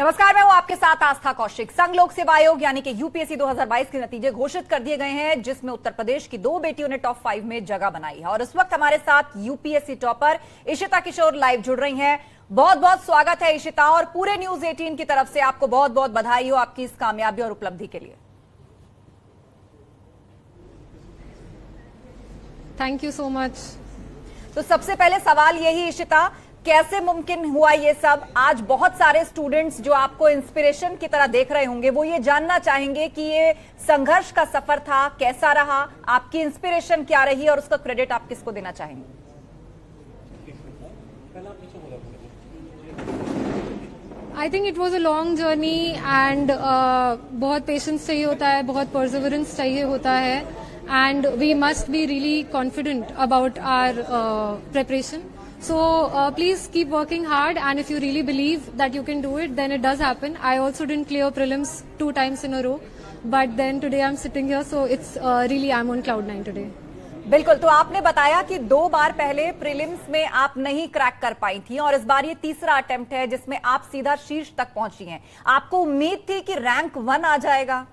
नमस्कार, मैं हूं आपके साथ आस्था कौशिक। संघ लोक सेवा आयोग यानी कि यूपीएससी 2022 के नतीजे घोषित कर दिए गए हैं, जिसमें उत्तर प्रदेश की 2 बेटियों ने टॉप 5 में जगह बनाई है। और इस वक्त हमारे साथ यूपीएससी टॉपर इशिता किशोर लाइव जुड़ रही हैं। बहुत बहुत स्वागत है इशिता, और पूरे न्यूज 18 की तरफ से आपको बहुत बहुत बधाई हो आपकी इस कामयाबी और उपलब्धि के लिए। Thank you so much. तो सबसे पहले सवाल यही इशिता, कैसे मुमकिन हुआ ये सब? आज बहुत सारे स्टूडेंट्स जो आपको इंस्पिरेशन की तरह देख रहे होंगे, वो ये जानना चाहेंगे कि ये संघर्ष का सफर था, कैसा रहा, आपकी इंस्पिरेशन क्या रही और उसका क्रेडिट आप किसको देना चाहेंगे? I think it was a long journey and बहुत पेशेंस चाहिए होता है, बहुत परसिवरेंस चाहिए होता है, and we must be really confident about our preparation. So please keep working hard, and if you really believe that you can do it, then it does happen. I also didn't clear prelims 2 times in a row, but then today I'm sitting here, so it's really I'm on cloud 9 today. बिल्कुल। तो आपने बताया कि 2 बार पहले prelims में आप नहीं crack कर पाई थी, और इस बार ये तीसरा अटेम्प्ट है जिसमें आप सीधा शीर्ष तक पहुंची हैं। आपको उम्मीद थी कि रैंक 1 आ जाएगा?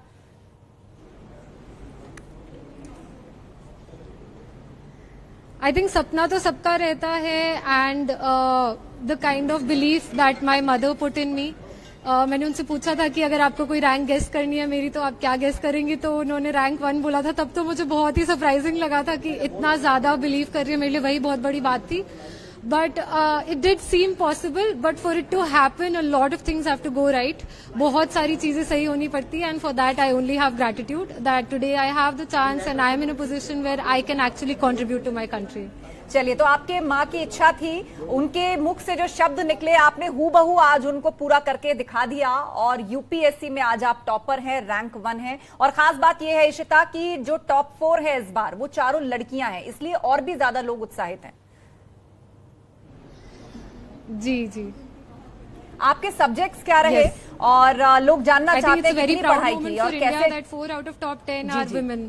आई थिंक सपना तो सबका रहता है, and the kind of belief that my mother put in me. मैंने उनसे पूछा था कि अगर आपको कोई रैंक गेस करनी है मेरी, तो आप क्या गेस करेंगी, तो उन्होंने रैंक 1 बोला था. तब तो मुझे बहुत ही सरप्राइजिंग लगा था कि इतना ज्यादा बिलीव कर रही है मेरे लिए, वही बहुत बड़ी बात थी. But it did seem possible, but for it to happen a lot of things have to go right. बहुत सारी चीजें सही होनी पड़ती है, and for that I only have gratitude that today I have the chance and I am in a position where I can actually contribute to my country. चलिए, तो आपके माँ की इच्छा थी, उनके मुख से जो शब्द निकले आपने हूबहू आज उनको पूरा करके दिखा दिया, और यूपीएससी में आज आप टॉपर हैं, रैंक 1 है. और खास बात यह है इशिता कि जो टॉप 4 है इस बार, वो चारों लड़कियां हैं, इसलिए और भी ज्यादा लोग उत्साहित हैं. जी जी. आपके सब्जेक्ट्स क्या रहे? yes. और लोग जानना चाहते हैं कितनी पढ़ाई की और कैसे? 4 out of top 10 are women.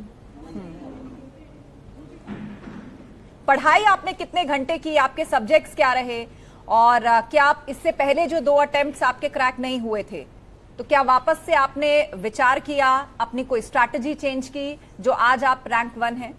पढ़ाई आपने कितने घंटे की, आपके सब्जेक्ट्स क्या रहे, और क्या आप इससे पहले जो 2 अटेम्प्ट्स आपके क्रैक नहीं हुए थे, तो क्या वापस से आपने विचार किया, अपनी कोई स्ट्रैटेजी चेंज की, जो आज आप रैंक 1 हैं?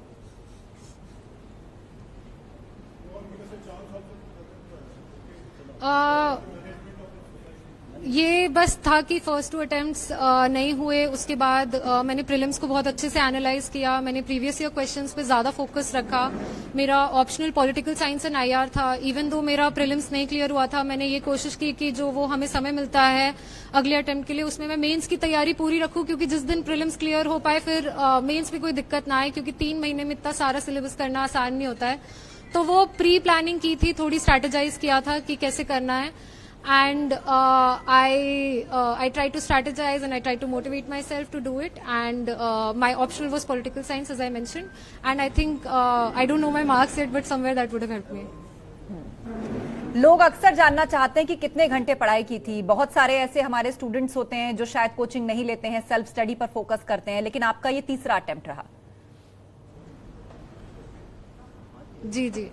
ये बस था कि फर्स्ट 2 अटेम्प्ट्स नहीं हुए. उसके बाद मैंने प्रीलिम्स को बहुत अच्छे से एनालाइज किया. मैंने प्रीवियस ईयर क्वेश्चंस पे ज्यादा फोकस रखा. मेरा optional political science and IR था. इवन दो मेरा प्रीलिम्स नहीं क्लियर हुआ था, मैंने ये कोशिश की कि जो वो हमें समय मिलता है अगले अटेम्प्ट के लिए, उसमें मैं मेंस की तैयारी पूरी रखूं, क्योंकि जिस दिन प्रीलिम्स क्लियर हो पाए फिर मेंस में कोई दिक्कत ना आए, क्योंकि 3 महीने में इतना सारा सिलेबस करना आसान नहीं होता है. तो वो प्री प्लानिंग की थी, थोड़ी स्ट्रैटेजाइज किया था कि कैसे करना है. And I tried to strategize and I tried to motivate myself to do it. And my optional was political science, as I mentioned. And I think I don't know my marks yet, but somewhere that would have helped me. लोग अक्सर जानना चाहते हैं कि कितने घंटे पढ़ाई की थी. बहुत सारे ऐसे हमारे स्टूडेंट्स होते हैं जो शायद कोचिंग नहीं लेते हैं, सेल्फ स्टडी पर फोकस करते हैं, लेकिन आपका ये तीसरा अटेम्प्ट रहा. जी जी.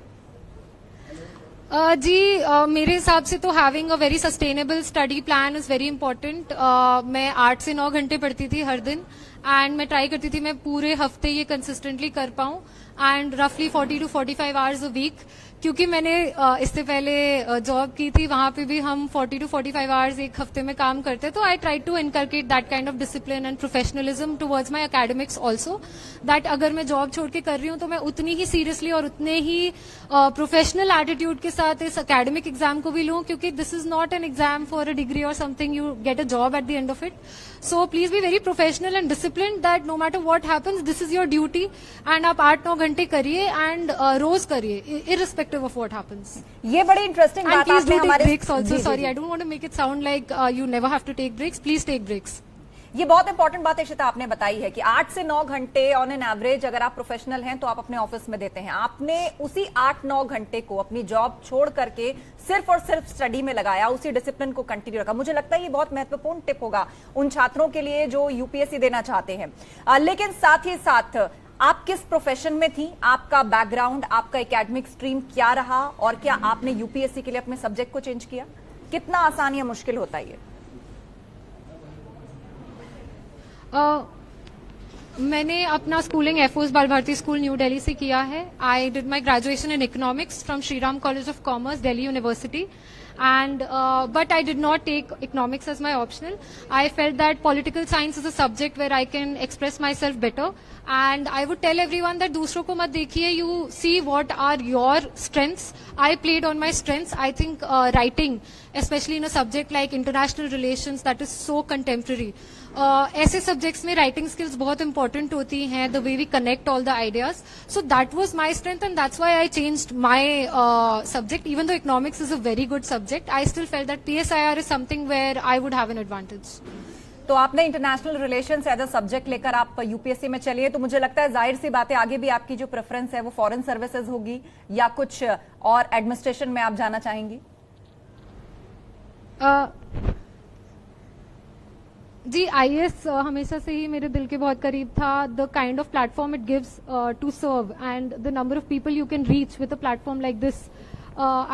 मेरे हिसाब से तो having a very sustainable study plan is very important. मैं 8 से 9 घंटे पढ़ती थी हर दिन, एंड मैं ट्राई करती थी मैं पूरे हफ्ते ये कंसिस्टेंटली कर पाऊं, एंड रफली 40 to 45 आवर्स अ वीक. क्योंकि मैंने इससे पहले जॉब की थी, वहां पे भी हम 40 to 45 आवर्स एक हफ्ते में काम करते, तो I try to inculcate that kind of discipline and professionalism towards my academics also, that अगर मैं जॉब छोड़ के कर रही हूँ तो मैं उतनी ही सीरियसली और उतने ही प्रोफेशनल एटीट्यूड के साथ इस एकेडमिक एग्जाम को भी लूँ, क्योंकि this is not an exam for a degree और something, you get a job at the end of it. So please be very professional and discipline, that no matter what happens this is your duty, and आप 8-9 घंटे करिए, and रोज करिए irrespective of what happens. ये बड़ी interesting बात आपने हमारे breaks also. Sorry, I don't want to make it sound like you never have to take breaks. Please take breaks. ये बहुत इंपॉर्टेंट बात इशिता आपने बताई है कि 8 से 9 घंटे ऑन एन एवरेज अगर आप प्रोफेशनल हैं तो आप अपने ऑफिस में देते हैं. आपने उसी 8-9 घंटे को अपनी जॉब छोड़ करके सिर्फ और सिर्फ स्टडी में लगाया, उसी डिसिप्लिन को कंटिन्यू रखा. मुझे लगता है ये बहुत महत्वपूर्ण टिप होगा उन छात्रों के लिए जो यूपीएससी देना चाहते हैं. लेकिन साथ ही साथ आप किस प्रोफेशन में थी, आपका बैकग्राउंड, आपका एकेडमिक स्ट्रीम क्या रहा, और क्या आपने यूपीएससी के लिए अपने सब्जेक्ट को चेंज किया? कितना आसान या मुश्किल होता है ये? मैंने अपना स्कूलिंग एफओस बाल भारती स्कूल न्यू दिल्ली से किया है. I did my graduation in economics from Shriram college of commerce, Delhi university. And but I did not take economics as my optional. I felt that political science is a subject where I can express myself better. And I would tell everyone that दूसरों को मत देखिए. You see what are your strengths. I played on my strengths. I think writing, especially in a subject like international relations, that is so contemporary. ऐसे subjects में writing skills बहुत important होती हैं, the way we connect all the ideas. So that was my strength and that's why I changed my subject. Even though economics is a very good subject, I still felt that PSIR is something where I would have an advantage. तो आपने international relations as a subject लेकर आप UPSC में चलिए, तो मुझे लगता है जाहिर सी बात है आगे भी आपकी जो प्रेफरेंस है वो फॉरेन सर्विसेज होगी या कुछ और एडमिनिस्ट्रेशन में आप जाना चाहेंगी? जी, IAS हमेशा से ही मेरे दिल के बहुत करीब था. The kind of platform it gives to serve and the number of people you can reach with a platform like this,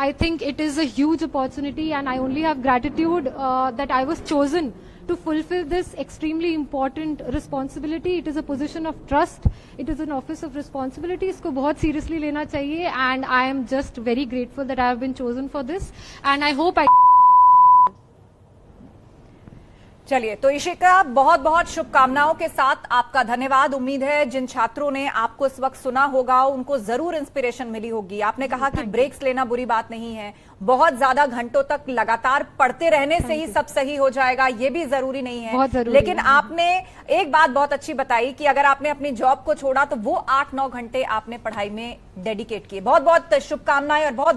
I think it is a huge opportunity and I only have gratitude that I was chosen to fulfill this extremely important responsibility. It is a position of trust. It is an office of responsibility. इसको बहुत seriously लेना चाहिए and I am just very grateful that I have been chosen for this and I hope I. चलिए, तो इशिका, बहुत बहुत शुभकामनाओं के साथ आपका धन्यवाद. उम्मीद है जिन छात्रों ने आपको इस वक्त सुना होगा उनको जरूर इंस्पिरेशन मिली होगी. आपने कहा कि ब्रेक्स लेना बुरी बात नहीं है, बहुत ज्यादा घंटों तक लगातार पढ़ते रहने से ही सब सही हो जाएगा ये भी जरूरी नहीं है. लेकिन आपने एक बात बहुत अच्छी बताई कि अगर आपने अपनी जॉब को छोड़ा तो वो 8-9 घंटे आपने पढ़ाई में डेडिकेट किए. बहुत बहुत शुभकामनाएं और बहुत